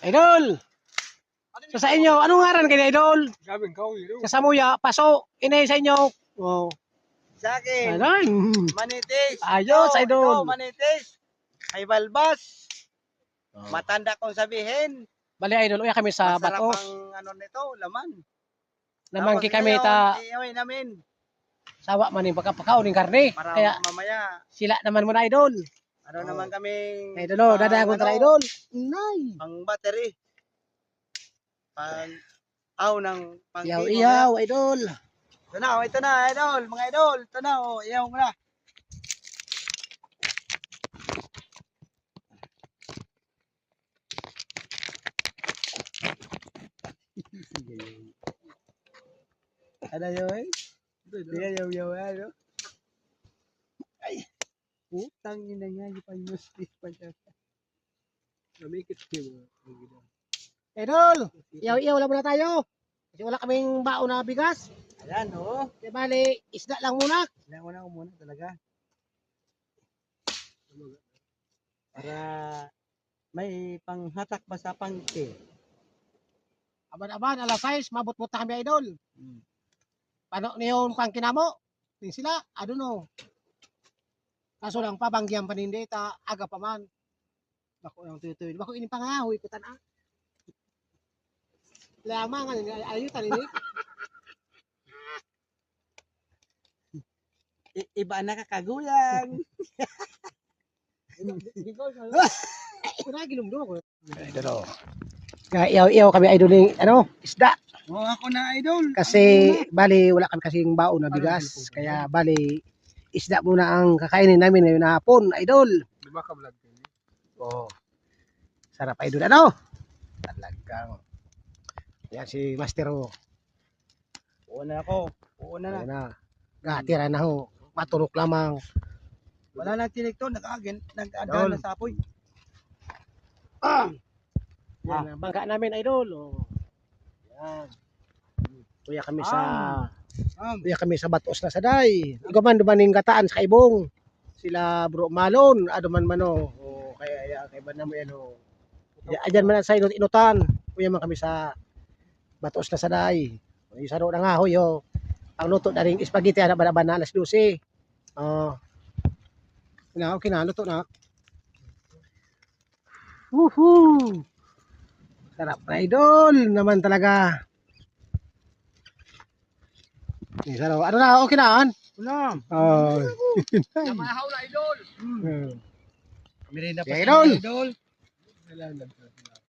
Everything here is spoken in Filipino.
Idol. Sa inyo, anong ngaran kay Idol? Gabing kau yun. Sa Samuya, paso. Inay sa inyo. Oh. Sa akin, Ay, Manitis. Ayos, Idol. Ito, Manitis. Ay balbas. Oh. Matanda kong sabihin. Bali Idol, uya kami sa Masarap Batos. ang ano nito, laman. Namangki Tapos kami ngayon, ta iaway namin. sawa man yung pagkapakaon ng karne. Para Kaya mamaya, sila naman muna Idol. ano naman kaming Idol, dadagon tara Idol. Nay. pang battery. Pang aw ng pang Iyaw, Idol. Ito na, idol, mga idol. Ito na, oh, iyaw mo na. Ano yun? Hindi ka yaw-yaw, ano? Ay, putang ina nga, yung pang-mustis pa siya. Namikit siya. Idol, iyaw lang muna tayo. Kasi wala kaming baon na bigas. Ayan, oh. Kaya bali, isda lang muna. Ilang ko muna talaga. Para may panghatak ba sa pangke? Aban-aban, alas 6, mabot-bot na kami Idol. Hmm. Paano niyon pang kinamo? Din sila, I don't know. Kaso lang pabanggyan pa nindi, ta aga pa man. Bako yung tuyo-tuyo. Bako ini pangahoy ko tana. Lama nga ayo tanini. Iba na kakaguyang. Kuna gilumdo ko. Idol. Iyaw kami Idol ng ano, isda. Oh, ako na idol. Kasi bali wala kami kasing baon na bigas. Kaya bali isda muna ang kakainin namin ngayon na hapon, Idol. Lima ka vlog ko. Oh. Sarap Idol ano? Talagang. Yan si Master ho. Una ako. Una na. Ayan na. Gatira na ho. Maturok lamang. Wala nang tinik to, nag-adal Idol. na sa apoy. Yan, bangka namin Idol. Oh. Yan. Kuya kami sa Kuya kami sa Batos na saday. Ikaw dumaning kataan sa Kaibong. Sila Bro Malon, aduman mano. Oh, kaya kay ba namo yan oh. Ayan man sa inutan. Kuya man kami sa Batos na saday. Isa ro na nga hoy oh. Ang luto na ring spaghetti na banaban na alas 12. Oh. Okay na, luto na. Woohoo! Sarap na Idol naman talaga. Ano na, okay na an? Una. Oh. Namahaw na idol. Kami rin na Idol. idol.